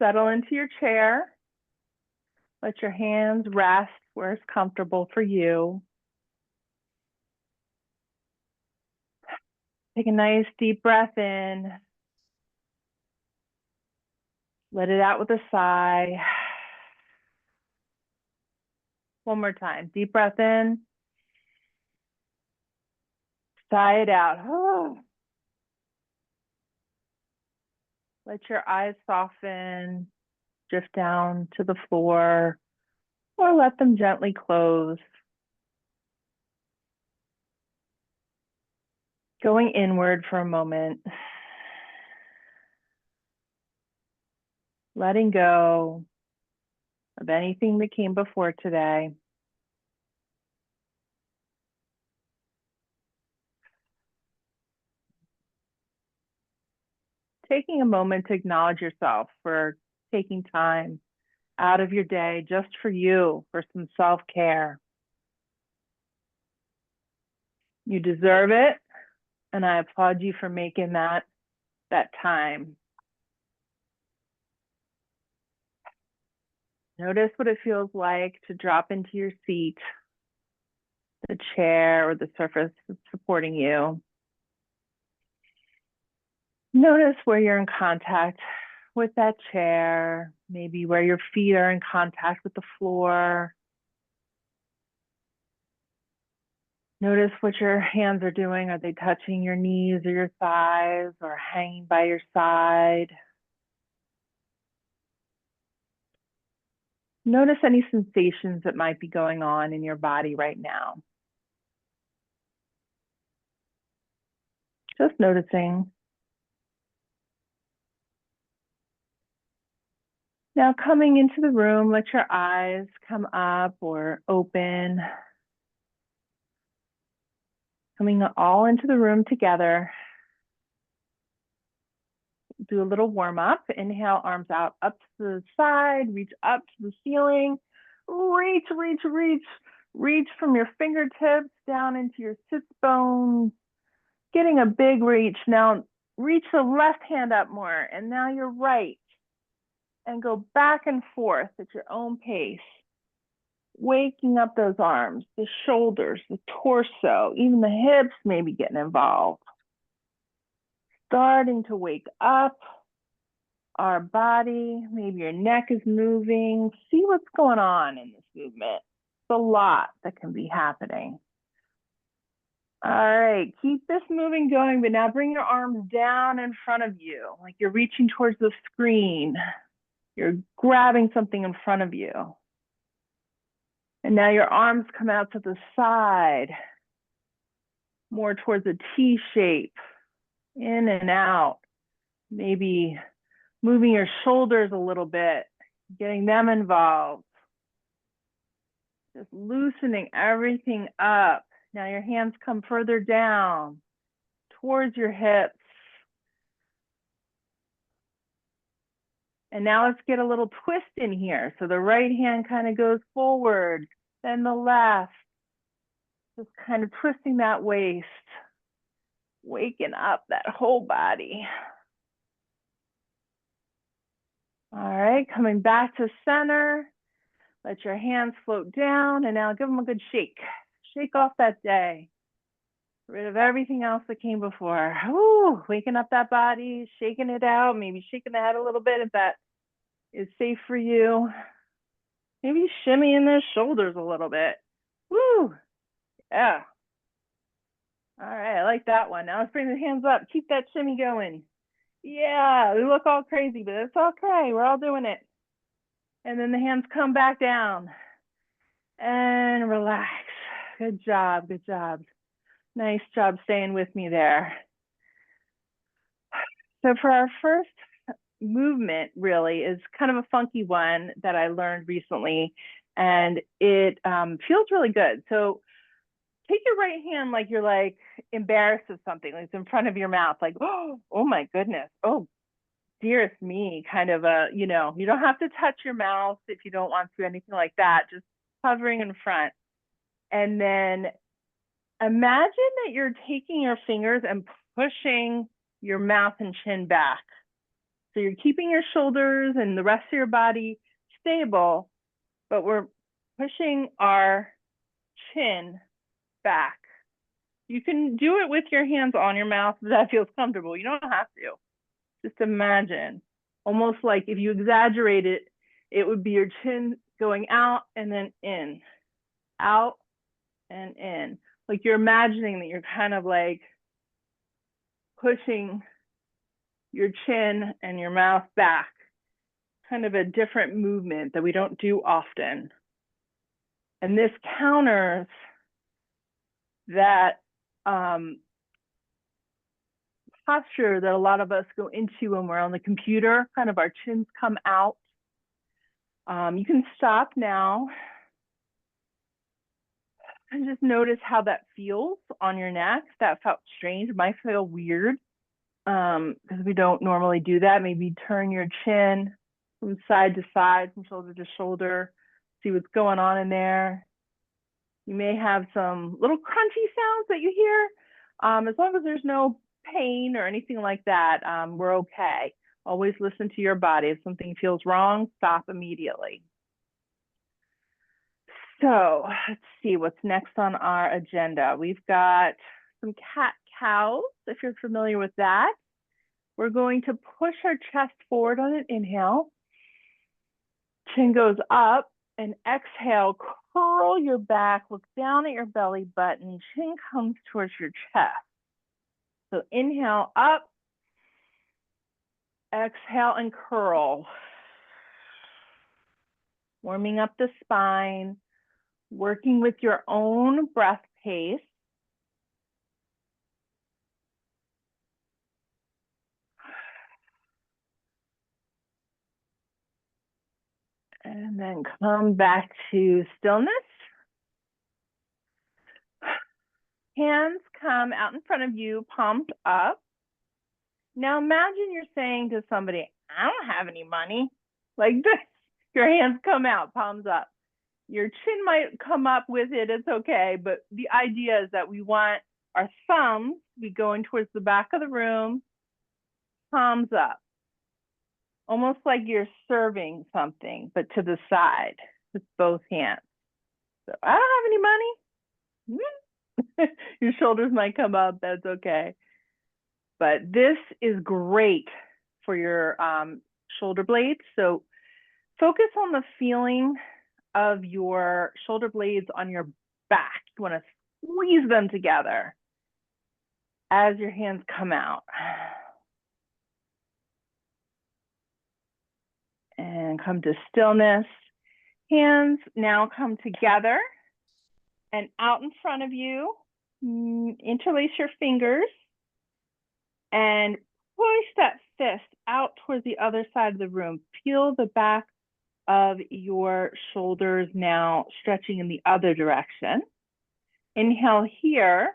Settle into your chair. Let your hands rest where it's comfortable for you. Take a nice deep breath in. Let it out with a sigh. One more time. Deep breath in. Sigh it out. Let your eyes soften, drift down to the floor, or let them gently close. Going inward for a moment. Letting go of anything that came before today. Taking a moment to acknowledge yourself for taking time out of your day just for you, for some self-care. You deserve it, and I applaud you for making that time. Notice what it feels like to drop into your seat, the chair, or the surface that's supporting you. Notice where you're in contact with that chair, maybe where your feet are in contact with the floor. Notice what your hands are doing. Are they touching your knees or your thighs or hanging by your side? Notice any sensations that might be going on in your body right now. Just noticing. Now coming into the room, let your eyes come up or open. Coming all into the room together. Do a little warm up. Inhale, arms out, up to the side, reach up to the ceiling. Reach, reach, reach. Reach from your fingertips down into your sits bones. Getting a big reach. Now reach the left hand up more, and now your right. And go back and forth at your own pace. Waking up those arms, the shoulders, the torso, even the hips maybe getting involved. Starting to wake up our body. Maybe your neck is moving. See what's going on in this movement. It's a lot that can be happening. All right, keep this moving going, but now bring your arms down in front of you, like you're reaching towards the screen. You're grabbing something in front of you. And now your arms come out to the side, more towards a T shape, in and out. Maybe moving your shoulders a little bit, getting them involved. Just loosening everything up. Now your hands come further down towards your hips. And now let's get a little twist in here. So the right hand kind of goes forward, then the left. Just kind of twisting that waist, waking up that whole body. All right, coming back to center. Let your hands float down, and now give them a good shake. Shake off that day. Get rid of everything else that came before. Ooh, waking up that body, shaking it out, maybe shaking the head a little bit if that is safe for you. Maybe shimmying those shoulders a little bit. Woo, yeah. All right, I like that one. Now let's bring the hands up. Keep that shimmy going. Yeah, we look all crazy, but it's okay. We're all doing it. And then the hands come back down. And relax. Good job, good job. Nice job staying with me there. So for our first movement, really, is kind of a funky one that I learned recently, and it feels really good. So take your right hand like you're like embarrassed of something, like it's in front of your mouth, like, oh my goodness, oh dearest me, kind of a, you don't have to touch your mouth if you don't want to, anything like that, just hovering in front. And then imagine that you're taking your fingers and pushing your mouth and chin back. So you're keeping your shoulders and the rest of your body stable, but we're pushing our chin back. You can do it with your hands on your mouth if that feels comfortable. You don't have to. Just imagine, almost like if you exaggerate it, it would be your chin going out and then in, out and in. Like you're imagining that you're kind of like pushing your chin and your mouth back, kind of a different movement that we don't do often. And this counters that posture that a lot of us go into when we're on the computer, kind of our chins come out. You can stop now and just notice how that feels on your neck. If that felt strange, it might feel weird because we don't normally do that. Maybe turn your chin from side to side, from shoulder to shoulder, see what's going on in there. You may have some little crunchy sounds that you hear. As long as there's no pain or anything like that, we're okay. Always listen to your body. If something feels wrong, stop immediately. So let's see what's next on our agenda. We've got some cat-cows, if you're familiar with that. We're going to push our chest forward on an inhale. Chin goes up, and exhale, curl your back, look down at your belly button, chin comes towards your chest. So inhale up, exhale and curl. Warming up the spine, working with your own breath pace. And then come back to stillness. Hands come out in front of you, palms up. Now imagine you're saying to somebody, I don't have any money. Like this, your hands come out, palms up. Your chin might come up with it, it's okay. But the idea is that we want our thumbs to be going towards the back of the room, palms up. Almost like you're serving something, but to the side with both hands. So I don't have any money. Your shoulders might come up, that's okay. But this is great for your shoulder blades. So focus on the feeling of your shoulder blades on your back. You want to squeeze them together as your hands come out. And come to stillness. Hands now come together and out in front of you. Interlace your fingers and push that fist out towards the other side of the room. Feel the back of your shoulders now stretching in the other direction. Inhale here.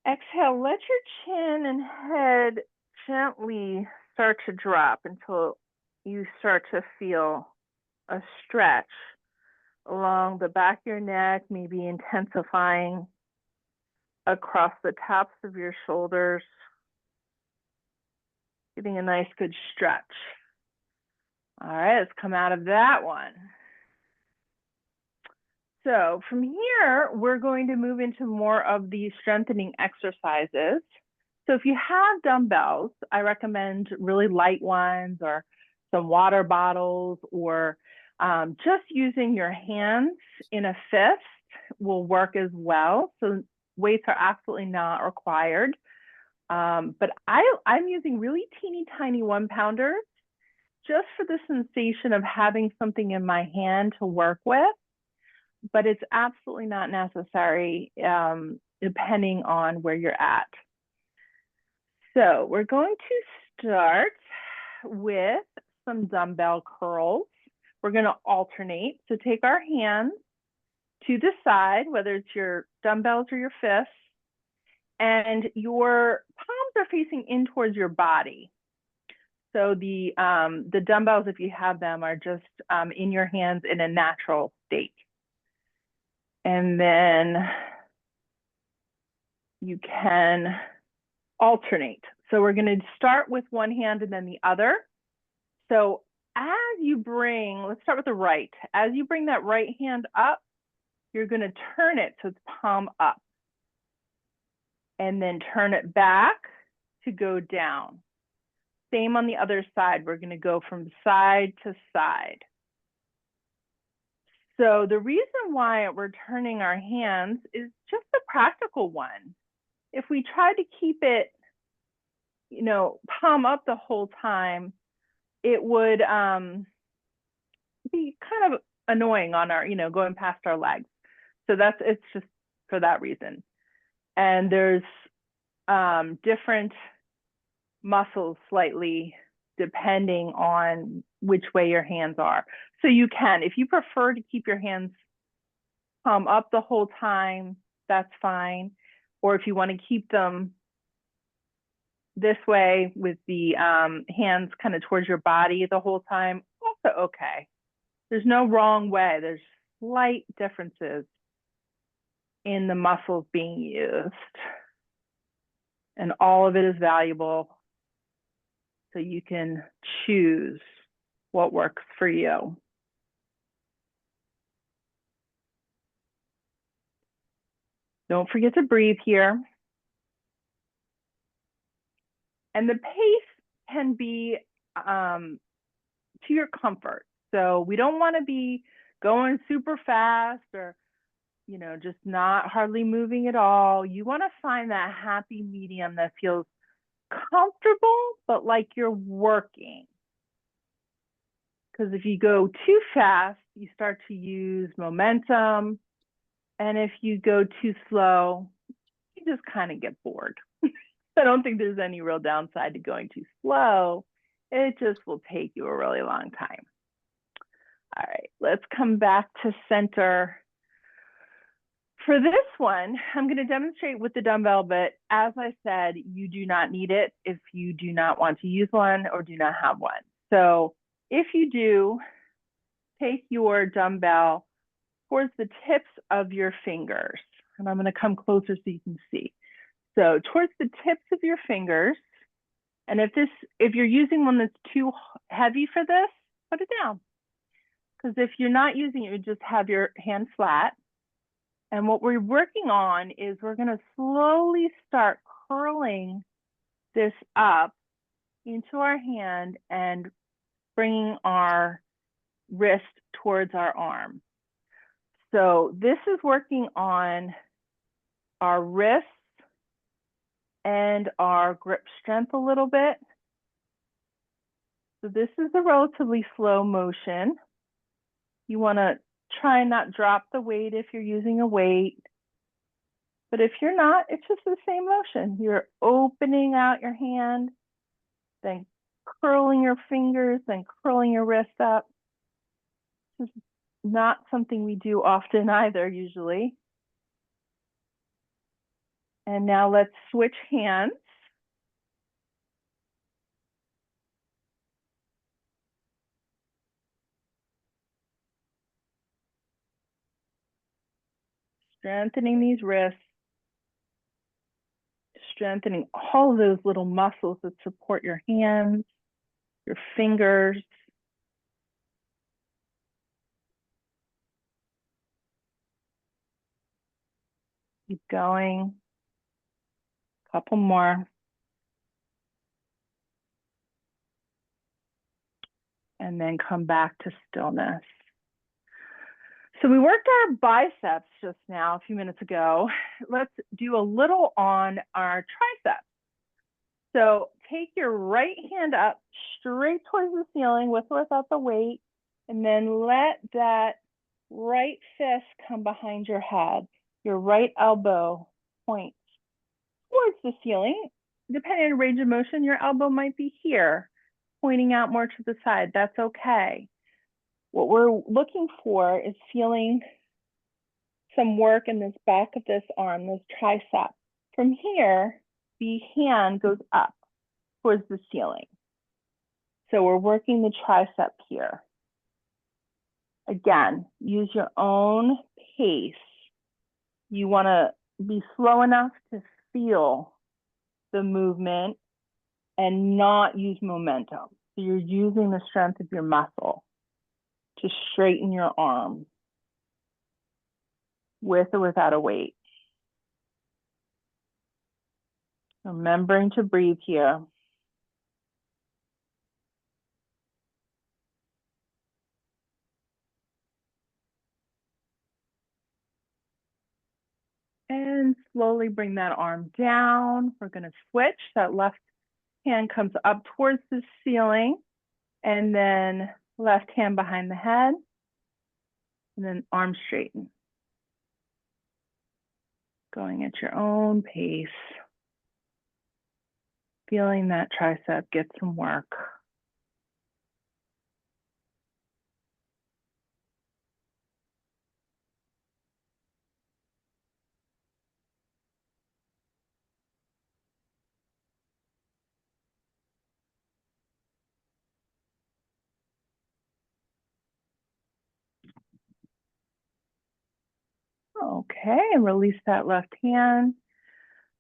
Exhale, let your chin and head gently start to drop until you start to feel a stretch along the back of your neck, maybe intensifying across the tops of your shoulders, getting a nice good stretch. All right, let's come out of that one. So from here, we're going to move into more of the strengthening exercises. So if you have dumbbells, I recommend really light ones or some water bottles, or just using your hands in a fist will work as well. So weights are absolutely not required. But I'm using really teeny tiny 1-pounders just for the sensation of having something in my hand to work with. But it's absolutely not necessary depending on where you're at. So we're going to start with some dumbbell curls. We're going to alternate. So take our hands to the side, whether it's your dumbbells or your fists, and your palms are facing in towards your body. So the dumbbells, if you have them, are just in your hands in a natural state. And then you can alternate. So we're going to start with one hand and then the other. So as you bring, let's start with the right. As you bring that right hand up, you're going to turn it so it's palm up. And then turn it back to go down. Same on the other side. We're going to go from side to side. So the reason why we're turning our hands is just a practical one. If we try to keep it, you know, palm up the whole time, it would be kind of annoying on our, you know, going past our legs. So it's just for that reason. And there's different muscles slightly depending on which way your hands are. So you can, if you prefer to keep your hands palm up the whole time, that's fine. Or if you want to keep them this way with the hands kind of towards your body the whole time, also okay. There's no wrong way. There's slight differences in the muscles being used. And all of it is valuable. So you can choose what works for you. Don't forget to breathe here. And the pace can be to your comfort. So we don't want to be going super fast or, you know, just not hardly moving at all. You want to find that happy medium that feels comfortable, but like you're working. Because if you go too fast, you start to use momentum. And if you go too slow, you just kind of get bored. I don't think there's any real downside to going too slow. It just will take you a really long time. All right, let's come back to center. For this one, I'm going to demonstrate with the dumbbell, but as I said, you do not need it if you do not want to use one or do not have one. So if you do, take your dumbbell towards the tips of your fingers. And I'm going to come closer so you can see. So towards the tips of your fingers. And if you're using one that's too heavy for this, put it down. Because if you're not using it, you just have your hand flat. And what we're working on is we're going to slowly start curling this up into our hand and bringing our wrist towards our arm. So this is working on our wrists and our grip strength a little bit. So this is a relatively slow motion. You want to try and not drop the weight if you're using a weight. But if you're not, it's just the same motion. You're opening out your hand, then curling your fingers, then curling your wrist up. This is not something we do often either, usually. And now let's switch hands. Strengthening these wrists, strengthening all of those little muscles that support your hands, your fingers. Keep going. Couple more. And then come back to stillness. So we worked our biceps just now, a few minutes ago. Let's do a little on our triceps. So take your right hand up straight towards the ceiling with or without the weight, and then let that right fist come behind your head. Your right elbow points towards the ceiling. Depending on range of motion, your elbow might be here, pointing out more to the side. That's okay. What we're looking for is feeling some work in this back of this arm, this tricep. From here, the hand goes up towards the ceiling. So we're working the tricep here. Again, use your own pace. You want to be slow enough to feel the movement and not use momentum. So you're using the strength of your muscle to straighten your arm with or without a weight. Remembering to breathe here. And slowly bring that arm down. We're going to switch. That left hand comes up towards the ceiling, and then left hand behind the head, and then arm straighten. Going at your own pace. Feeling that tricep get some work. Okay, and release that left hand.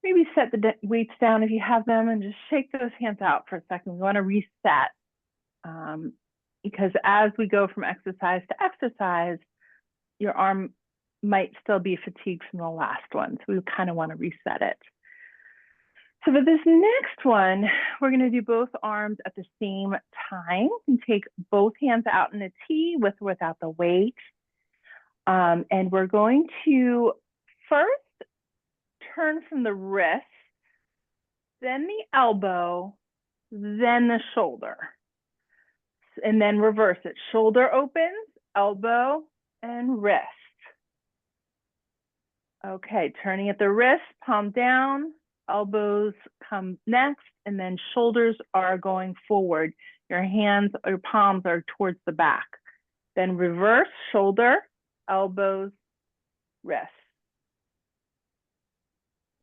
Maybe set the weights down if you have them and just shake those hands out for a second. We want to reset because as we go from exercise to exercise, your arm might still be fatigued from the last one. So we kind of want to reset it. So for this next one, we're going to do both arms at the same time and take both hands out in a T with or without the weight. And we're going to first turn from the wrist, then the elbow, then the shoulder. And then reverse it. Shoulder opens, elbow, and wrist. Okay, turning at the wrist, palm down, elbows come next, and then shoulders are going forward. Your hands or palms are towards the back. Then reverse, shoulder, elbows, wrist.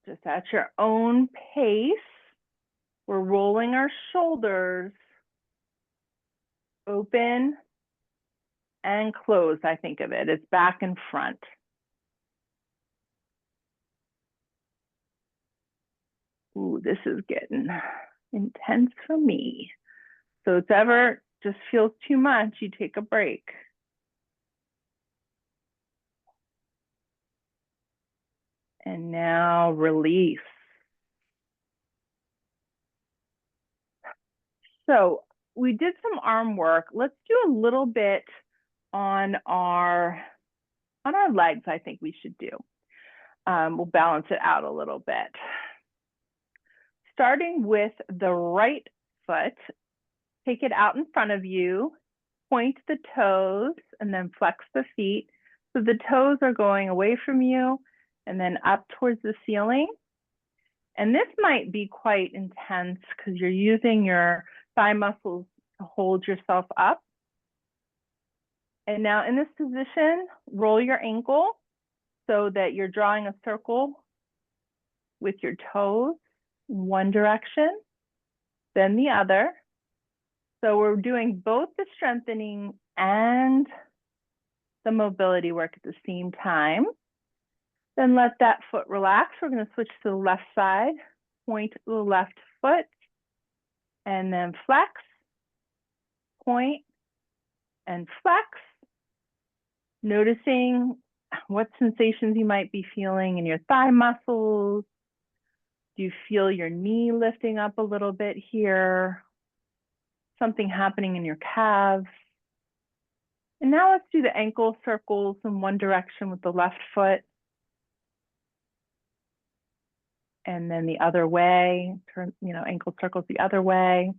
Just at your own pace, we're rolling our shoulders open and close, I think of it. It's back and front. Ooh, this is getting intense for me. So if it's ever just feels too much, you take a break. And now release. So we did some arm work. Let's do a little bit on our legs, I think we should do. We'll balance it out a little bit. Starting with the right foot, take it out in front of you, point the toes, and then flex the feet. So the toes are going away from you and then up towards the ceiling. And this might be quite intense because you're using your thigh muscles to hold yourself up. And now in this position, roll your ankle so that you're drawing a circle with your toes in one direction, then the other. So we're doing both the strengthening and the mobility work at the same time. Then let that foot relax. We're going to switch to the left side, point the left foot, and then flex, point, and flex. Noticing what sensations you might be feeling in your thigh muscles. Do you feel your knee lifting up a little bit here? Something happening in your calves? And now let's do the ankle circles in one direction with the left foot. And then the other way, turn, ankle circles the other way.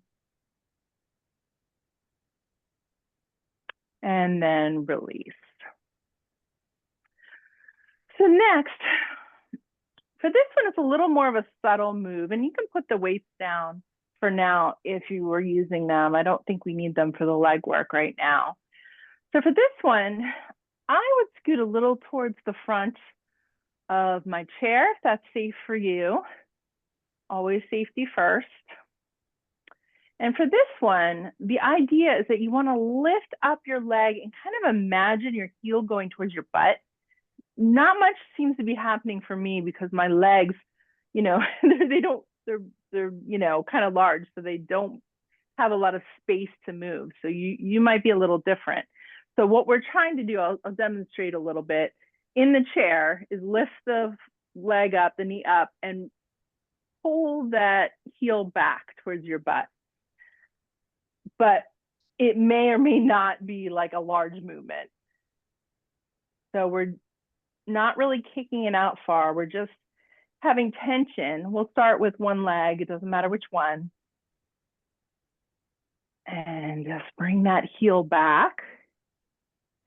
And then release. So next, for this one, it's a little more of a subtle move, and you can put the weights down for now if you were using them. I don't think we need them for the leg work right now. So for this one, I would scoot a little towards the front of my chair, if that's safe for you. Always safety first. And for this one, the idea is that you want to lift up your leg and kind of imagine your heel going towards your butt. Not much seems to be happening for me because my legs, they're they're, kind of large, so they don't have a lot of space to move. So you might be a little different. So what we're trying to do, I'll demonstrate a little bit in the chair, is lift the leg up, the knee up, and pull that heel back towards your butt. But it may or may not be like a large movement. So we're not really kicking it out far. We're just having tension. We'll start with one leg. It doesn't matter which one. And just bring that heel back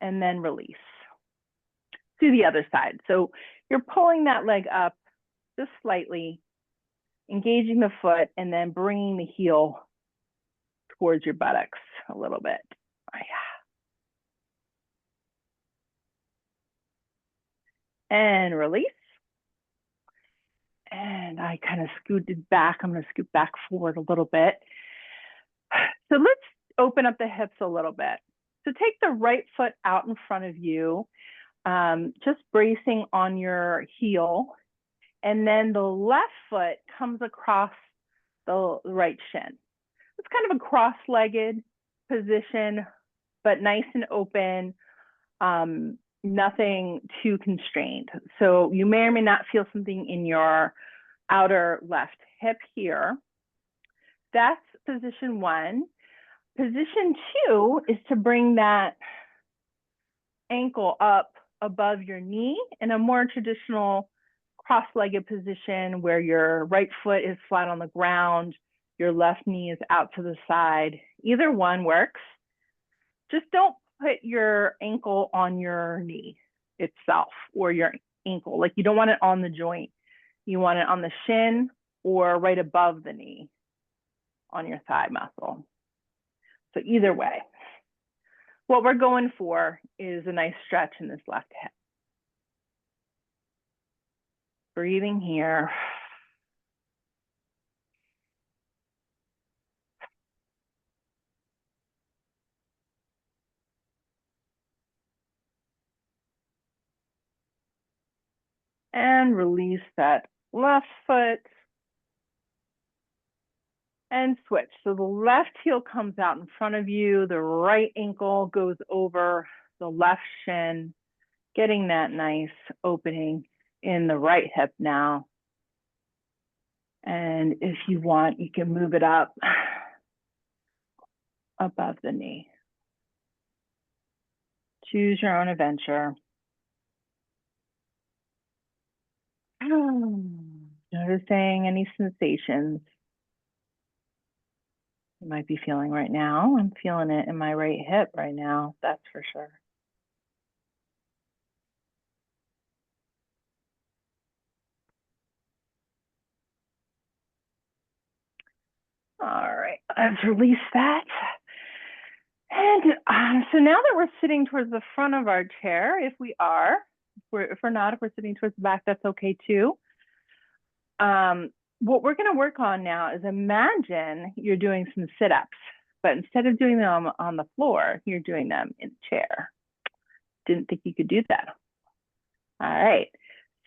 and then release to the other side. So you're pulling that leg up just slightly, engaging the foot, and then bringing the heel towards your buttocks a little bit. Oh, yeah. And release. And I kind of scooted back. I'm going to scoot back forward a little bit. So let's open up the hips a little bit. So take the right foot out in front of you, just bracing on your heel. And then the left foot comes across the right shin. It's kind of a cross-legged position, but nice and open, nothing too constrained. So you may or may not feel something in your outer left hip here. That's position one. Position two is to bring that ankle up above your knee in a more traditional cross-legged position where your right foot is flat on the ground, your left knee is out to the side. Either one works. Just don't put your ankle on your knee itself or your ankle. Like, you don't want it on the joint. You want it on the shin or right above the knee on your thigh muscle. So either way, what we're going for is a nice stretch in this left hip. Breathing here. And release that left foot. And switch. So the left heel comes out in front of you. The right ankle goes over the left shin, getting that nice opening in the right hip now. And if you want, you can move it up above the knee. Choose your own adventure. Noticing any sensations you might be feeling right now. I'm feeling it in my right hip right now, that's for sure. All right, let's release that. And so now that we're sitting towards the front of our chair, if we're not, if we're sitting towards the back, that's okay too. What we're going to work on now is, imagine you're doing some sit-ups, but instead of doing them on the floor, you're doing them in the chair. Didn't think you could do that. All right.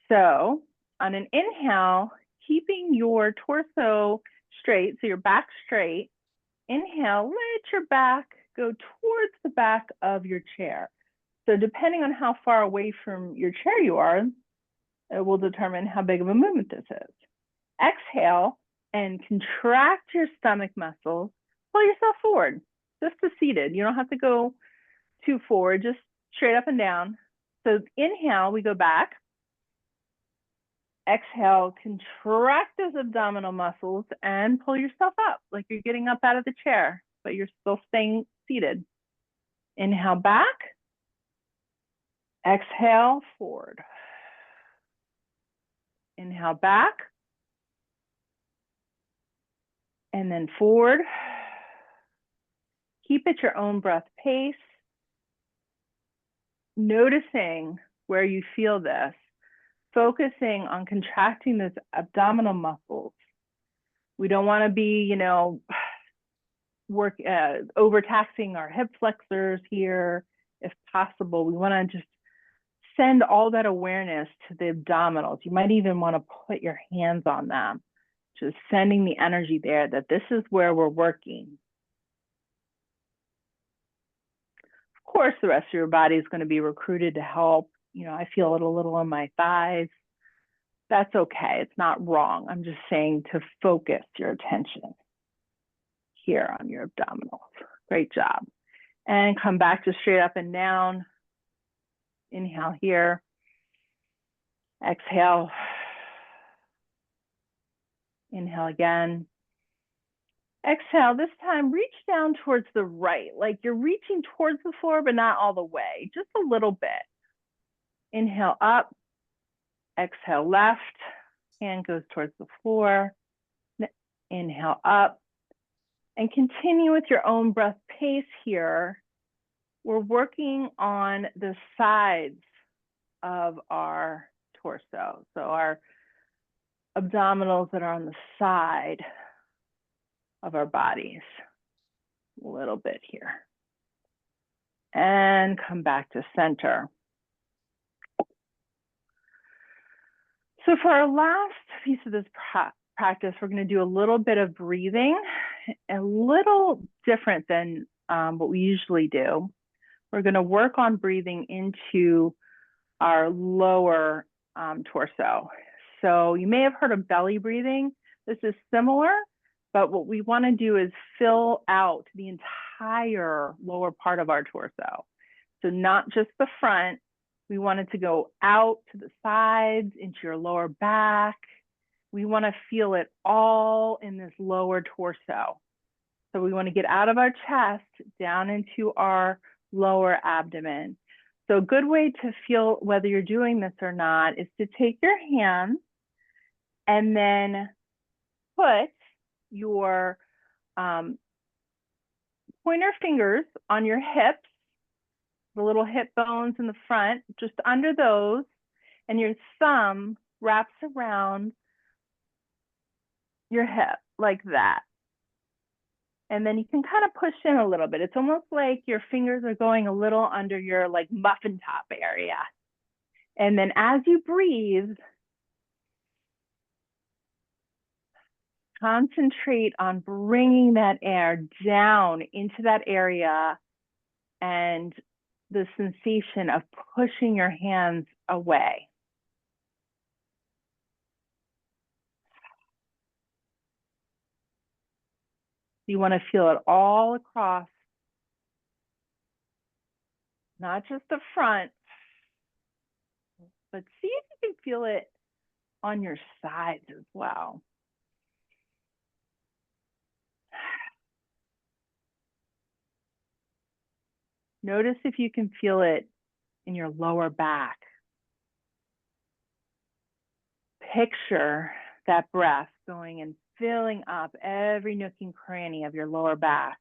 So on an inhale, keeping your torso straight, so your back straight, inhale, let your back go towards the back of your chair. So depending on how far away from your chair you are, it will determine how big of a movement this is. Exhale and contract your stomach muscles. Pull yourself forward, just to seated. You don't have to go too forward, just straight up and down. So inhale, we go back. Exhale, contract those abdominal muscles and pull yourself up like you're getting up out of the chair, but you're still staying seated. Inhale back. Exhale, forward. Inhale back. And then forward. Keep at your own breath pace. Noticing where you feel this. Focusing on contracting those abdominal muscles. We don't want to be, overtaxing our hip flexors here. If possible, we want to just send all that awareness to the abdominals. You might even want to put your hands on them Just sending the energy there that this is where we're working. Of course, the rest of your body is going to be recruited to help. You know, I feel it a little on my thighs. That's okay. It's not wrong. I'm just saying to focus your attention here on your abdominals. Great job. And come back to straight up and down. Inhale here. Exhale. Inhale again. Exhale. This time, reach down towards the right, like you're reaching towards the floor, but not all the way, just a little bit. Inhale up. Exhale left. Hand goes towards the floor. Inhale up. And continue with your own breath pace here. We're working on the sides of our torso. So our abdominals that are on the side of our bodies. A little bit here. And come back to center. So for our last piece of this practice, we're going to do a little bit of breathing, a little different than what we usually do. We're going to work on breathing into our lower torso. So you may have heard of belly breathing. This is similar, but what we want to do is fill out the entire lower part of our torso. So not just the front. We want it to go out to the sides, into your lower back. We want to feel it all in this lower torso. So we want to get out of our chest, down into our lower abdomen. So a good way to feel whether you're doing this or not is to take your hands and then put your pointer fingers on your hips, the little hip bones in the front, just under those, and your thumb wraps around your hip like that. And then you can kind of push in a little bit. It's almost like your fingers are going a little under your like muffin top area. And then as you breathe, concentrate on bringing that air down into that area and the sensation of pushing your hands away. You want to feel it all across, not just the front, but see if you can feel it on your sides as well. Notice if you can feel it in your lower back. Picture that breath going and filling up every nook and cranny of your lower back.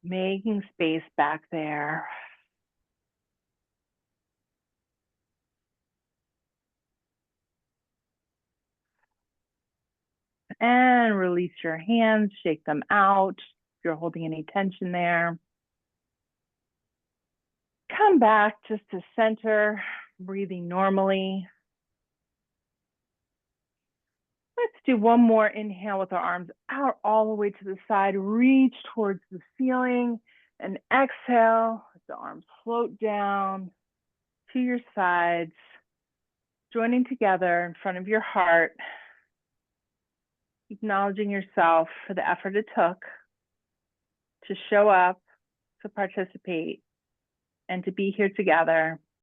Making space back there. And release your hands, shake them out if you're holding any tension there. Come back just to center, breathing normally. Let's do one more inhale with our arms out all the way to the side. Reach towards the ceiling and exhale. Let the arms float down to your sides, joining together in front of your heart, acknowledging yourself for the effort it took to show up, to participate, and to be here together.